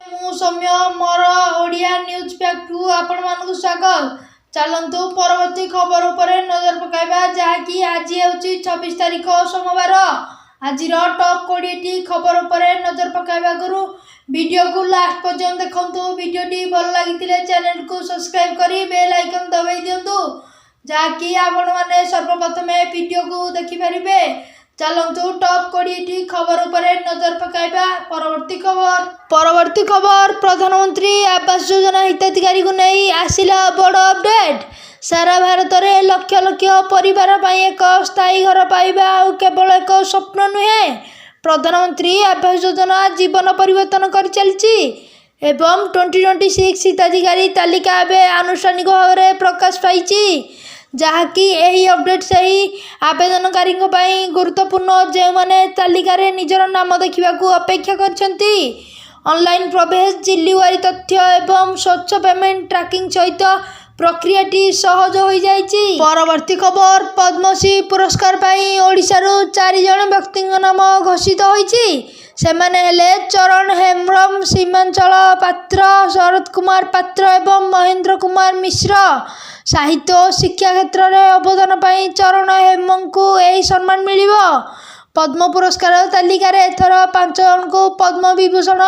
ମୁଁ ସୌମ୍ୟ ମୋର ଓଡ଼ିଆ ନ୍ୟୁଜ୍ ପ୍ୟାକ୍ଟୁ ଆପଣମାନଙ୍କୁ ସ୍ୱାଗତ। ଚାଲନ୍ତୁ ପରବର୍ତ୍ତୀ ଖବର ଉପରେ ନଜର ପକାଇବା, ଯାହାକି ଆଜି ହେଉଛି 26 ତାରିଖ ସୋମବାର। ଆଜିର ଟପ୍ 20ଟି ଖବର ଉପରେ ନଜର ପକାଇବା ଆଗରୁ ଭିଡ଼ିଓକୁ ଲାଷ୍ଟ ପର୍ଯ୍ୟନ୍ତ ଦେଖନ୍ତୁ। ଭିଡ଼ିଓଟି ଭଲ ଲାଗିଥିଲେ ଚ୍ୟାନେଲକୁ ସବସ୍କ୍ରାଇବ୍ କରି ବେଲ୍ ଆଇକନ୍ ଦବାଇ ଦିଅନ୍ତୁ, ଯାହାକି ଆପଣମାନେ ସର୍ବପ୍ରଥମେ ଭିଡ଼ିଓକୁ ଦେଖିପାରିବେ। ଚାଲନ୍ତୁ ଟପ୍ 20ଟି ଖବର ଉପରେ ନଜର ପକାଇବା। ପରବର୍ତ୍ତୀ ଖବର ପ୍ରଧାନମନ୍ତ୍ରୀ ଆବାସ ଯୋଜନା ହିତାଧିକାରୀଙ୍କୁ ନେଇ ଆସିଲା ବଡ଼ ଅପଡେଟ୍। ସାରା ଭାରତରେ ଲକ୍ଷ ଲକ୍ଷ ପରିବାର ପାଇଁ ଏକ ସ୍ଥାୟୀ ଘର ପାଇବା ଆଉ କେବଳ ଏକ ସ୍ୱପ୍ନ ନୁହେଁ, ପ୍ରଧାନମନ୍ତ୍ରୀ ଆବାସ ଯୋଜନା ଜୀବନ ପରିବର୍ତ୍ତନ କରିଚାଲିଛି ଏବଂ 2026 ହିତାଧିକାରୀ ତାଲିକା ଏବେ ଆନୁଷ୍ଠାନିକ ଭାବରେ ପ୍ରକାଶ ପାଇଛି, ଯାହାକି ଏହି ଅପଡେଟ୍ ସେହି ଆବେଦନକାରୀଙ୍କ ପାଇଁ ଗୁରୁତ୍ୱପୂର୍ଣ୍ଣ ଯେଉଁମାନେ ତାଲିକାରେ ନିଜର ନାମ ଦେଖିବାକୁ ଅପେକ୍ଷା କରିଛନ୍ତି। ଅନଲାଇନ୍ ପ୍ରବେଶ, ଜିଲ୍ଲାୱାରୀ ତଥ୍ୟ ଏବଂ ସ୍ୱଚ୍ଛ ପେମେଣ୍ଟ ଟ୍ରାକିଂ ସହିତ ପ୍ରକ୍ରିୟାଟି ସହଜ ହୋଇଯାଇଛି। ପରବର୍ତ୍ତୀ ଖବର ପଦ୍ମଶ୍ରୀ ପୁରସ୍କାର ପାଇଁ ଓଡ଼ିଶାରୁ 4 ଜଣ ବ୍ୟକ୍ତିଙ୍କ ନାମ ଘୋଷିତ ହୋଇଛି। ସେମାନେ ହେଲେ ଚରଣ ହେମ୍ବ୍ରମ, ସୀମାଞ୍ଚଳ ପାତ୍ର, ଶରତ କୁମାର ପାତ୍ର ଏବଂ ମହେନ୍ଦ୍ର କୁମାର ମିଶ୍ର। ସାହିତ୍ୟ ଓ ଶିକ୍ଷା କ୍ଷେତ୍ରରେ ଅବଦାନ ପାଇଁ ଚରଣ ହେମ୍ବ୍ରମଙ୍କୁ ଏହି ସମ୍ମାନ ମିଳିବ। ପଦ୍ମ ପୁରସ୍କାର ତାଲିକାରେ ଏଥର 5 ଜଣଙ୍କୁ ପଦ୍ମ ବିଭୂଷଣ,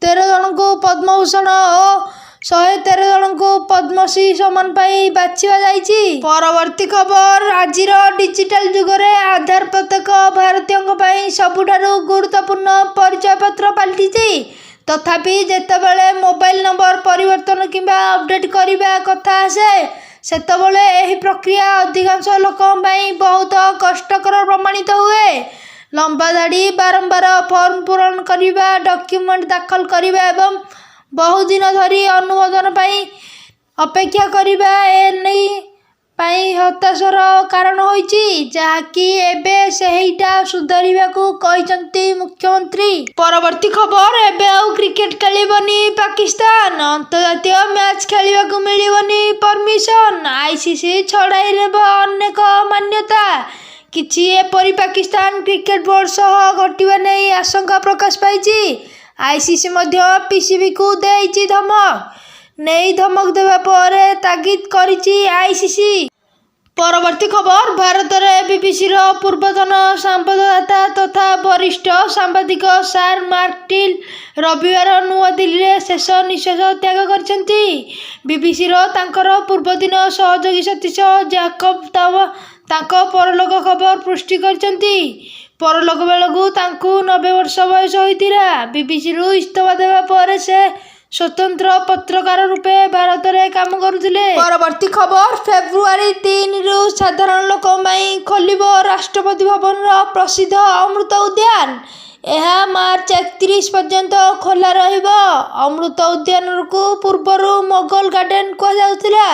13 ଜଣଙ୍କୁ ପଦ୍ମଭୂଷଣ ଓ 113 ଜଣଙ୍କୁ ପଦ୍ମଶ୍ରୀ ସମ୍ମାନ ପାଇଁ ବାଛିବା ଯାଇଛି। ପରବର୍ତ୍ତୀ ଖବର ଆଜିର ଡିଜିଟାଲ ଯୁଗରେ ଆଧାର ପ୍ରତ୍ୟେକ ଭାରତୀୟଙ୍କ ପାଇଁ ସବୁଠାରୁ ଗୁରୁତ୍ୱପୂର୍ଣ୍ଣ ପରିଚୟପତ୍ର ପାଲଟିଛି। ତଥାପି ଯେତେବେଳେ ମୋବାଇଲ ନମ୍ବର ପରିବର୍ତ୍ତନ କିମ୍ବା ଅପଡେଟ୍ କରିବା କଥା ଆସେ, ସେତେବେଳେ ଏହି ପ୍ରକ୍ରିୟା ଅଧିକାଂଶ ଲୋକଙ୍କ ପାଇଁ ବହୁତ କଷ୍ଟକର ପ୍ରମାଣିତ ହୁଏ। ଲମ୍ବା ଧାଡ଼ି, ବାରମ୍ବାର ଫର୍ମ ପୂରଣ କରିବା, ଡକ୍ୟୁମେଣ୍ଟ ଦାଖଲ କରିବା ଏବଂ ବହୁଦିନ ଧରି ଅନୁମୋଦନ ପାଇଁ ଅପେକ୍ଷା କରିବା ଏନେଇ ପାଇଁ ହତାଶାର କାରଣ ହୋଇଛି, ଯାହାକି ଏବେ ସେଇଟା ସୁଧାରିବାକୁ କହିଛନ୍ତି ମୁଖ୍ୟମନ୍ତ୍ରୀ। ପରବର୍ତ୍ତୀ ଖବର ଏବେ ଆଉ କ୍ରିକେଟ ଖେଳିବନି ପାକିସ୍ତାନ, ଅନ୍ତର୍ଜାତୀୟ ମ୍ୟାଚ୍ ଖେଳିବାକୁ ମିଳିବନି ପରମିଶନ, ଆଇସିସି ଛଡ଼ାଇ ନେବ ଅନେକ ମାନ୍ୟତା। କିଛି ଏପରି ପାକିସ୍ତାନ କ୍ରିକେଟ ବୋର୍ଡ ସହ ଘଟିବା ନେଇ ଆଶଙ୍କା ପ୍ରକାଶ ପାଇଛି। ଆଇସିସି ମଧ୍ୟ ପିସିବିକୁ ଦେଇଛି ଧମକ ଦେବା ପରେ ତାଗିଦ କରିଛି ଆଇସିସି। ପରବର୍ତ୍ତୀ ଖବର ଭାରତରେ ବିବିସିର ପୂର୍ବତନ ସମ୍ବାଦଦାତା ତଥା ବରିଷ୍ଠ ସାମ୍ବାଦିକ ସାର୍ ମାର୍କ ଟିଲ୍ ରବିବାର ନୂଆଦିଲ୍ଲୀରେ ଶେଷ ନିଶ୍ୱାସ ତ୍ୟାଗ କରିଛନ୍ତି। ବିବିସିର ତାଙ୍କର ପୂର୍ବତନ ସହଯୋଗୀ ସତୀଶ ଜ୍ୟାକବ୍ ତାଙ୍କ ପରଲୋକ ଖବର ପୁଷ୍ଟି କରିଛନ୍ତି। ପରଲୋକ ବେଳକୁ ତାଙ୍କୁ 90 ବର୍ଷ ବୟସ ହୋଇଥିଲା। ବିବିସିରୁ ଇସ୍ତଫା ଦେବା ପରେ ସେ ସ୍ୱତନ୍ତ୍ର ପତ୍ରକାର ରୂପେ ଭାରତରେ କାମ କରୁଥିଲେ। ପରବର୍ତ୍ତୀ ଖବର ଫେବୃଆରୀ 3ରୁ ସାଧାରଣ ଲୋକଙ୍କ ପାଇଁ ଖୋଲିବ ରାଷ୍ଟ୍ରପତି ଭବନର ପ୍ରସିଦ୍ଧ ଅମୃତ ଉଦ୍ୟାନ। ଏହା ମାର୍ଚ୍ଚ 31 ପର୍ଯ୍ୟନ୍ତ ଖୋଲା ରହିବ। ଅମୃତ ଉଦ୍ୟାନକୁ ପୂର୍ବରୁ ମୋଗଲ ଗାର୍ଡେନ କୁହାଯାଉଥିଲା,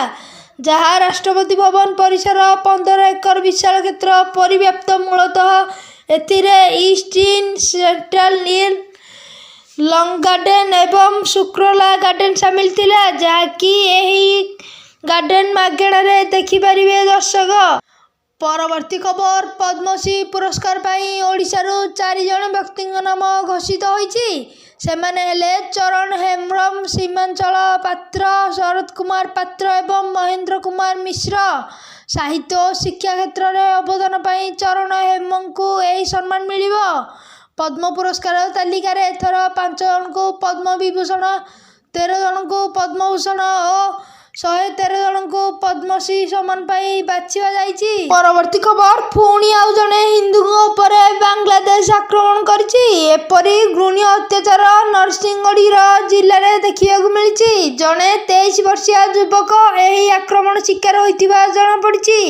ଯାହା ରାଷ୍ଟ୍ରପତି ଭବନ ପରିସର 15 ଏକର ବିଶାଳ କ୍ଷେତ୍ର ପରିବ୍ୟାପ୍ତ। ମୂଳତଃ ଏଥିରେ east in, central in, long garden ଏବଂ ଶୁକ୍ରଲା ଗାର୍ଡେନ ସାମିଲ ଥିଲା, ଯାହାକି ଏହି ଗାର୍ଡେନ ମାଗଣାରେ ଦେଖିପାରିବେ ଦର୍ଶକ। ପରବର୍ତ୍ତୀ ଖବର ପଦ୍ମଶ୍ରୀ ପୁରସ୍କାର ପାଇଁ ଓଡ଼ିଶାରୁ 4 ଜଣ ବ୍ୟକ୍ତିଙ୍କ ନାମ ଘୋଷିତ ହୋଇଛି। ସେମାନେ ହେଲେ ଚରଣ ହେମ୍ବ୍ରମ, ସୀମାଞ୍ଚଳ ପାତ୍ର, ଶରତ କୁମାର ପାତ୍ର ଏବଂ ମହେନ୍ଦ୍ର କୁମାର ମିଶ୍ର। ସାହିତ୍ୟ ଓ ଶିକ୍ଷା କ୍ଷେତ୍ରରେ ଅବଦାନ ପାଇଁ ଚରଣ ହେମ୍ବ୍ରମଙ୍କୁ ଏହି ସମ୍ମାନ ମିଳିବ। ପଦ୍ମ ପୁରସ୍କାର ତାଲିକାରେ ଏଥର 5 ଜଣଙ୍କୁ ପଦ୍ମ ବିଭୂଷଣ, 13 ଜଣଙ୍କୁ ପଦ୍ମଭୂଷଣ ଓ 113 ଜଣଙ୍କୁ ପଦ୍ମଶ୍ରୀ ସମ୍ମାନ ପାଇଁ ବାଛିବା ଯାଇଛି। ପରବର୍ତ୍ତୀ ଖବର ପୁଣି ଆଉ ଜଣେ ହିନ୍ଦୁଙ୍କ ଉପରେ ବାଂଲାଦେଶ ଆକ୍ରମଣ କରିଛି। ଏପରି ଘୃଣ୍ୟ ଅତ୍ୟାଚାର ନରସିଂହଗଡ଼ ଜିଲ୍ଲାରେ ଦେଖିବାକୁ ମିଳିଛି। ଜଣେ 23 ବର୍ଷୀୟ ଯୁବକ ଏହି ଆକ୍ରମଣ ଶିକାର ହୋଇଥିବା ଜଣାପଡ଼ିଛି।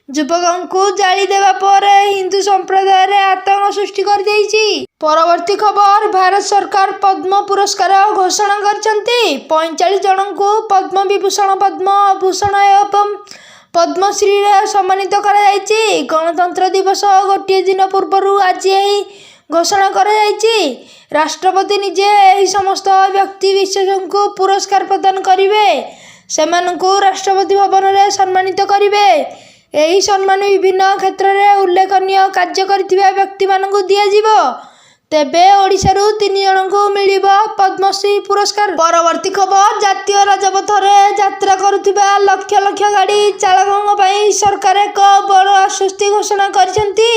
ଯୁବକଙ୍କୁ ଜାଳି ଦେବା ପରେ ହିନ୍ଦୁ ସମ୍ପ୍ରଦାୟରେ ଆତଙ୍କ ସୃଷ୍ଟି କରିଦେଇଛି। ପରବର୍ତ୍ତୀ ଖବର ଭାରତ ସରକାର ପଦ୍ମ ପୁରସ୍କାର ଘୋଷଣା କରିଛନ୍ତି। 45 ଜଣଙ୍କୁ ପଦ୍ମ ବିଭୂଷଣ, ପଦ୍ମ ଭୂଷଣ ଏବଂ ପଦ୍ମଶ୍ରୀରେ ସମ୍ମାନିତ କରାଯାଇଛି। ଗଣତନ୍ତ୍ର ଦିବସ ଗୋଟିଏ ଦିନ ପୂର୍ବରୁ ଆଜି ଏହି ଘୋଷଣା କରାଯାଇଛି। ରାଷ୍ଟ୍ରପତି ନିଜେ ଏହି ସମସ୍ତ ବ୍ୟକ୍ତି ବିଶେଷଙ୍କୁ ପୁରସ୍କାର ପ୍ରଦାନ କରିବେ। ସେମାନଙ୍କୁ ରାଷ୍ଟ୍ରପତି ଭବନରେ ସମ୍ମାନିତ କରିବେ। ଏହି ସମ୍ମାନ ବିଭିନ୍ନ କ୍ଷେତ୍ରରେ ଉଲ୍ଲେଖନୀୟ କାର୍ଯ୍ୟ କରିଥିବା ବ୍ୟକ୍ତିମାନଙ୍କୁ ଦିଆଯିବ। ତେବେ ଓଡ଼ିଶାରୁ 3 ଜଣଙ୍କୁ ମିଳିବ ପଦ୍ମଶ୍ରୀ ପୁରସ୍କାର। ପରବର୍ତ୍ତୀ ଖବର, ଜାତୀୟ ରାଜପଥରେ ଯାତ୍ରା କରୁଥିବା ଲକ୍ଷ ଲକ୍ଷ ଗାଡ଼ି ଚାଳକଙ୍କ ପାଇଁ ସରକାର ଏକ ବଡ଼ ଆଶ୍ୱସ୍ତି ଘୋଷଣା କରିଛନ୍ତି।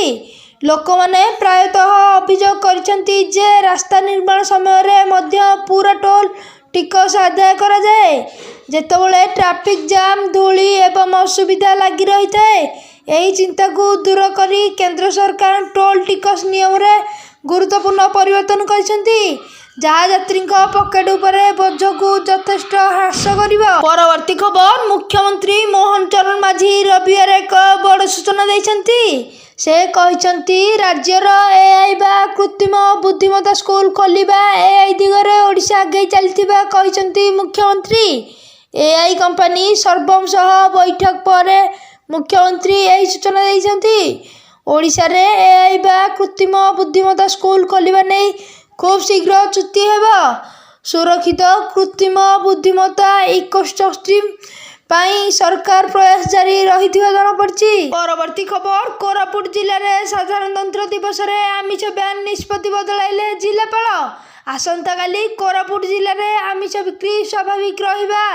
ଲୋକମାନେ ପ୍ରାୟତଃ ଅଭିଯୋଗ କରିଛନ୍ତି ଯେ ରାସ୍ତା ନିର୍ମାଣ ସମୟରେ ମଧ୍ୟ ପୂରା ଟୋଲ୍ ଟିକସ ଆଦାୟ କରାଯାଏ। ଯେତେବେଳେ ଟ୍ରାଫିକ୍ ଜାମ୍, ଧୂଳି ଏବଂ ଅସୁବିଧା ଲାଗି ରହିଥାଏ, ଏହି ଚିନ୍ତାକୁ ଦୂର କରି କେନ୍ଦ୍ର ସରକାର ଟୋଲ୍ ଟିକସ ନିୟମରେ ଗୁରୁତ୍ୱପୂର୍ଣ୍ଣ ପରିବର୍ତ୍ତନ କରିଛନ୍ତି, ଯାହା ଯାତ୍ରୀଙ୍କ ପକେଟ ଉପରେ ବୋଝକୁ ଯଥେଷ୍ଟ ହ୍ରାସ କରିବ। ପରବର୍ତ୍ତୀ ଖବର, ମୁଖ୍ୟମନ୍ତ୍ରୀ ମୋହନ ଚରଣ ମାଝୀ ରବିବାର ଏକ ବଡ଼ ସୂଚନା ଦେଇଛନ୍ତି। ସେ କହିଛନ୍ତି ରାଜ୍ୟର ଏଆଇ ବା କୃତ୍ରିମ ବୁଦ୍ଧିମତ୍ତା ସ୍କୁଲ ଖୋଲିବା ଏଆଇ ଦିଗରେ ଓଡ଼ିଶା ଆଗେଇ ଚାଲିଥିବା କହିଛନ୍ତି ମୁଖ୍ୟମନ୍ତ୍ରୀ। ଏଆଇ କମ୍ପାନୀ ସର୍ବମ୍ ସହ ବୈଠକ ପରେ ମୁଖ୍ୟମନ୍ତ୍ରୀ ଏହି ସୂଚନା ଦେଇଛନ୍ତି। ଓଡ଼ିଶାରେ ଏଆଇ ବା କୃତ୍ରିମ ବୁଦ୍ଧିମତ୍ତା ସ୍କୁଲ ଖୋଲିବା ନେଇ ଖୁବ୍ ଶୀଘ୍ର ଚୁକ୍ତି ହେବ। ସୁରକ୍ଷିତ କୃତ୍ରିମ ବୁଦ୍ଧିମତ୍ତା ଇକୋସିଷ୍ଟମ୍ ପାଇଁ ସରକାର ପ୍ରୟାସ ଜାରି ରହିଥିବା ଜଣାପଡ଼ିଛି। ପରବର୍ତ୍ତୀ ଖବର, କୋରାପୁଟ ଜିଲ୍ଲାରେ ସାଧାରଣତନ୍ତ୍ର ଦିବସରେ ଆମିଷ ବ୍ୟାନ୍ ନିଷ୍ପତ୍ତି ବଦଳାଇଲେ ଜିଲ୍ଲାପାଳ। ଆସନ୍ତାକାଲି କୋରାପୁଟ ଜିଲ୍ଲାରେ ଆମିଷ ବିକ୍ରି ସ୍ୱାଭାବିକ ରହିବା।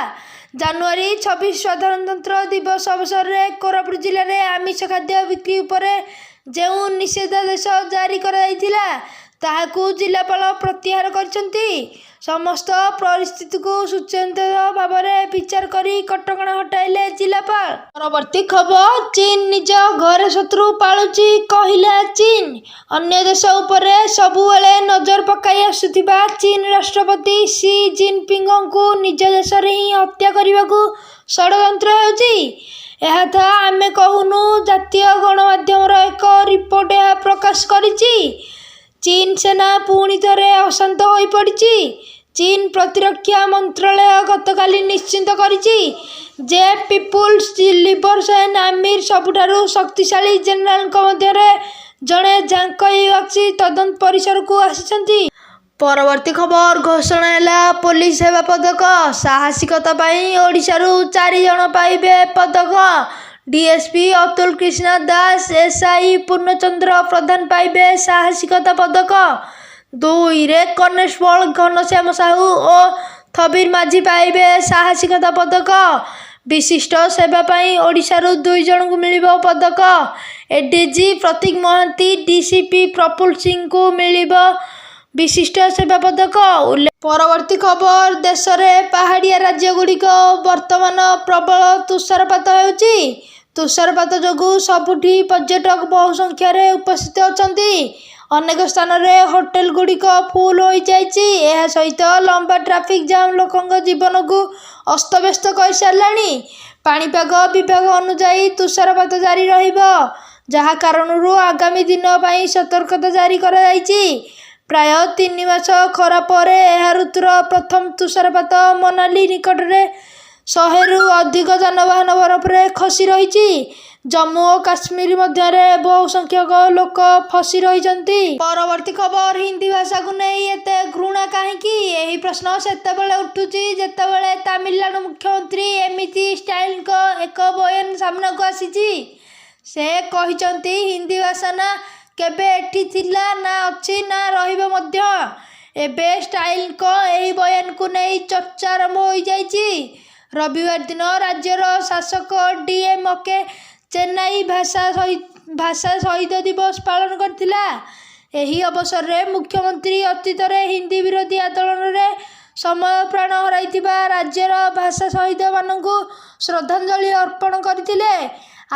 ଜାନୁଆରୀ 26 ସାଧାରଣତନ୍ତ୍ର ଦିବସ ଅବସରରେ କୋରାପୁଟ ଜିଲ୍ଲାରେ ଆମିଷ ଖାଦ୍ୟ ବିକ୍ରି ଉପରେ ଯେଉଁ ନିଷେଧାଦେଶ ଜାରି କରାଯାଇଥିଲା, ତାହାକୁ ଜିଲ୍ଲାପାଳ ପ୍ରତ୍ୟାହାର କରିଛନ୍ତି। ସମସ୍ତ ପରିସ୍ଥିତିକୁ ସୁଚିନ୍ତିତ ଭାବରେ ବିଚାର କରି କଟକଣା ହଟାଇଲେ ଜିଲ୍ଲାପାଳ। ପରବର୍ତ୍ତୀ ଖବର, ଚୀନ ନିଜ ଘରେ ଶତ୍ରୁ ପାଳୁଛି କହିଲା ଚୀନ। ଅନ୍ୟ ଦେଶ ଉପରେ ସବୁବେଳେ ନଜର ପକାଇ ଆସୁଥିବା ଚୀନ ରାଷ୍ଟ୍ରପତି ସି ଜିନପିଙ୍ଗଙ୍କୁ ନିଜ ଦେଶରେ ହିଁ ହତ୍ୟା କରିବାକୁ ଷଡ଼ଯନ୍ତ୍ର ହେଉଛି। ଏହାଥା ଆମେ କହୁନୁ, ଜାତୀୟ ଗଣମାଧ୍ୟମର ଏକ ରିପୋର୍ଟ ଏହା ପ୍ରକାଶ କରିଛି। ଚୀନ ସେନା ପୁଣି ଥରେ ଅଶାନ୍ତ ହୋଇପଡ଼ିଛି। ଚୀନ ପ୍ରତିରକ୍ଷା ମନ୍ତ୍ରାଳୟ ଗତକାଲି ନିଶ୍ଚିତ କରିଛି ଯେ ପିପୁଲ୍ସ ଲିବରେସନ ଆର୍ମିର ସବୁଠାରୁ ଶକ୍ତିଶାଳୀ ଜେନେରାଲଙ୍କ ମଧ୍ୟରେ ଜଣେ ଜାଙ୍ଗ ୱାକ୍ସି ତଦନ୍ତ ପରିସରକୁ ଆସିଛନ୍ତି। ପରବର୍ତ୍ତୀ ଖବର, ଘୋଷଣା ହେଲା ପୋଲିସ ସେବା ପଦକ। ସାହସିକତା ପାଇଁ ଓଡ଼ିଶାରୁ 4 ଜଣ ପାଇବେ ପଦକ। ଡିଏସ୍ପି ଅତୁଲ କୃଷ୍ଣ ଦାସ, ଏସ୍ଆଇ ପୂର୍ଣ୍ଣଚନ୍ଦ୍ର ପ୍ରଧାନ ପାଇବେ ସାହସିକତା ପଦକ। 2ରେ କନେଷ୍ଟବଳ ଘନଶ୍ୟାମ ସାହୁ ଓ ଥବିର ମାଝୀ ପାଇବେ ସାହସିକତା ପଦକ। ବିଶିଷ୍ଟ ସେବା ପାଇଁ ଓଡ଼ିଶାରୁ 2 ଜଣଙ୍କୁ ମିଳିବ ପଦକ। ଏଡିଜି ପ୍ରତୀକ ମହାନ୍ତି, ଡିସିପି ପ୍ରଫୁଲ୍ଲ ସିଂଙ୍କୁ ମିଳିବ ବିଶିଷ୍ଟ ସେବା ପଦକ। ପରବର୍ତ୍ତୀ ଖବର, ଦେଶରେ ପାହାଡ଼ିଆ ରାଜ୍ୟଗୁଡ଼ିକ ବର୍ତ୍ତମାନ ପ୍ରବଳ ତୁଷାରପାତ ହେଉଛି। ତୁଷାରପାତ ଯୋଗୁଁ ସବୁଠି ପର୍ଯ୍ୟଟକ ବହୁ ସଂଖ୍ୟାରେ ଉପସ୍ଥିତ ଅଛନ୍ତି। ଅନେକ ସ୍ଥାନରେ ହୋଟେଲଗୁଡ଼ିକ ଫୁଲ୍ ହୋଇଯାଇଛି। ଏହା ସହିତ ଲମ୍ବା ଟ୍ରାଫିକ୍ ଜାମ୍ ଲୋକଙ୍କ ଜୀବନକୁ ଅସ୍ତବ୍ୟସ୍ତ କରିସାରିଲାଣି। ପାଣିପାଗ ବିଭାଗ ଅନୁଯାୟୀ ତୁଷାରପାତ ଜାରି ରହିବ, ଯାହା କାରଣରୁ ଆଗାମୀ ଦିନ ପାଇଁ ସତର୍କତା ଜାରି କରାଯାଇଛି। ପ୍ରାୟ 3 ମାସ ଖରା ପରେ ଏହା ଋତୁର ପ୍ରଥମ ତୁଷାରପାତ। ମନାଲି ନିକଟରେ 100ରୁ ଅଧିକ ଯାନବାହନ ବରଫରେ ଖସି ରହିଛି। ଜମ୍ମୁ ଓ କାଶ୍ମୀର ମଧ୍ୟରେ ବହୁ ସଂଖ୍ୟକ ଲୋକ ଫସି ରହିଛନ୍ତି। ପରବର୍ତ୍ତୀ ଖବର, ହିନ୍ଦୀ ଭାଷାକୁ ନେଇ ଏତେ ଘୃଣା କାହିଁକି? ଏହି ପ୍ରଶ୍ନ ସେତେବେଳେ ଉଠୁଛି ଯେତେବେଳେ ତାମିଲନାଡୁ ମୁଖ୍ୟମନ୍ତ୍ରୀ ଏମିତି ଷ୍ଟାଇଲଙ୍କ ଏକ ବୟାନ ସାମ୍ନାକୁ ଆସିଛି। ସେ କହିଛନ୍ତି ହିନ୍ଦୀ ଭାଷା ନା କେବେ ଏଠି ଥିଲା, ନା ଅଛି, ନା ରହିବ ମଧ୍ୟ। ଏବେ ଷ୍ଟାଇଲଙ୍କ ଏହି ବୟାନକୁ ନେଇ ଚର୍ଚ୍ଚା ଆରମ୍ଭ ହୋଇଯାଇଛି। ରବିବାର ଦିନ ରାଜ୍ୟର ଶାସକ ଡିଏମ୍କେ ଚେନ୍ନାଇ ଭାଷା ଶହୀଦ ଦିବସ ପାଳନ କରିଥିଲା। ଏହି ଅବସରରେ ମୁଖ୍ୟମନ୍ତ୍ରୀ ଅତୀତରେ ହିନ୍ଦୀ ବିରୋଧୀ ଆନ୍ଦୋଳନରେ ସମୟ ପ୍ରାଣ ହରାଇଥିବା ରାଜ୍ୟର ଭାଷା ଶହୀଦମାନଙ୍କୁ ଶ୍ରଦ୍ଧାଞ୍ଜଳି ଅର୍ପଣ କରିଥିଲେ।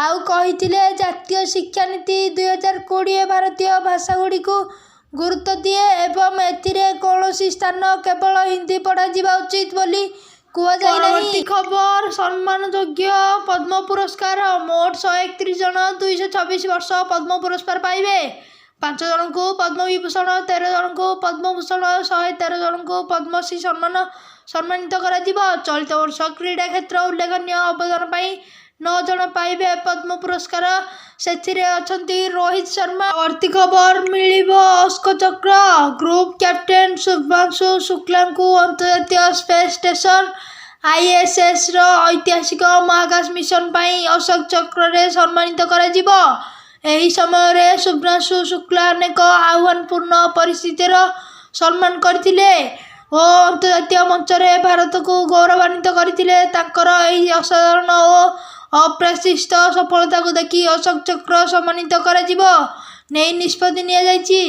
ଆଉ କହିଥିଲେ, ଜାତୀୟ ଶିକ୍ଷାନୀତି 2020 ଭାରତୀୟ ଭାଷାଗୁଡ଼ିକୁ ଗୁରୁତ୍ୱ ଦିଏ ଏବଂ ଏଥିରେ କୌଣସି ସ୍ଥାନ କେବଳ ହିନ୍ଦୀ ପଢ଼ାଯିବା ଉଚିତ ବୋଲି କୁହାଯାଇନାହିଁ। ଖବର, ସମ୍ମାନଯୋଗ୍ୟ ପଦ୍ମ ପୁରସ୍କାର। ମୋଟ 131 ଜଣ 226 ବର୍ଷ ପଦ୍ମ ପୁରସ୍କାର ପାଇବେ। 5 ଜଣଙ୍କୁ ପଦ୍ମବିଭୂଷଣ, 13 ଜଣଙ୍କୁ ପଦ୍ମଭୂଷଣ, 113 ଜଣଙ୍କୁ ପଦ୍ମଶ୍ରୀ ସମ୍ମାନିତ କରାଯିବ। ଚଳିତ ବର୍ଷ କ୍ରୀଡ଼ା କ୍ଷେତ୍ର ଉଲ୍ଲେଖନୀୟ ଅବଦାନ ପାଇଁ 9 ଜଣ ପାଇବେ ପଦ୍ମ ପୁରସ୍କାର। ସେଥିରେ ଅଛନ୍ତି ରୋହିତ ଶର୍ମା। ପରବର୍ତ୍ତୀ ଖବର, ମିଳିବ ଅସ୍କ ଚକ୍ର। ଗ୍ରୁପ କ୍ୟାପ୍ଟେନ୍ ଶୁଭ୍ରାଂଶୁ ଶୁକ୍ଲାଙ୍କୁ ଅନ୍ତର୍ଜାତୀୟ ସ୍ପେସ୍ ଷ୍ଟେସନ ISSର ଐତିହାସିକ ମହାକାଶ ମିଶନ ପାଇଁ ଅଶୋକ ଚକ୍ରରେ ସମ୍ମାନିତ କରାଯିବ। ଏହି ସମୟରେ ଶୁଭ୍ରାଂଶୁ ଶୁକ୍ଲା ଅନେକ ଆହ୍ୱାନପୂର୍ଣ୍ଣ ପରିସ୍ଥିତିର ସମ୍ମାନ କରିଥିଲେ ଓ ଅନ୍ତର୍ଜାତୀୟ ମଞ୍ଚରେ ଭାରତକୁ ଗୌରବାନ୍ୱିତ କରିଥିଲେ। ତାଙ୍କର ଏହି ଅସାଧାରଣ ଓ ଅପ୍ରତ୍ୟାଶିତ ସଫଳତାକୁ ଦେଖି ଅଶୋକ ଚକ୍ର ସମ୍ମାନିତ କରାଯିବ ନେଇ ନିଷ୍ପତ୍ତି ନିଆଯାଇଛି।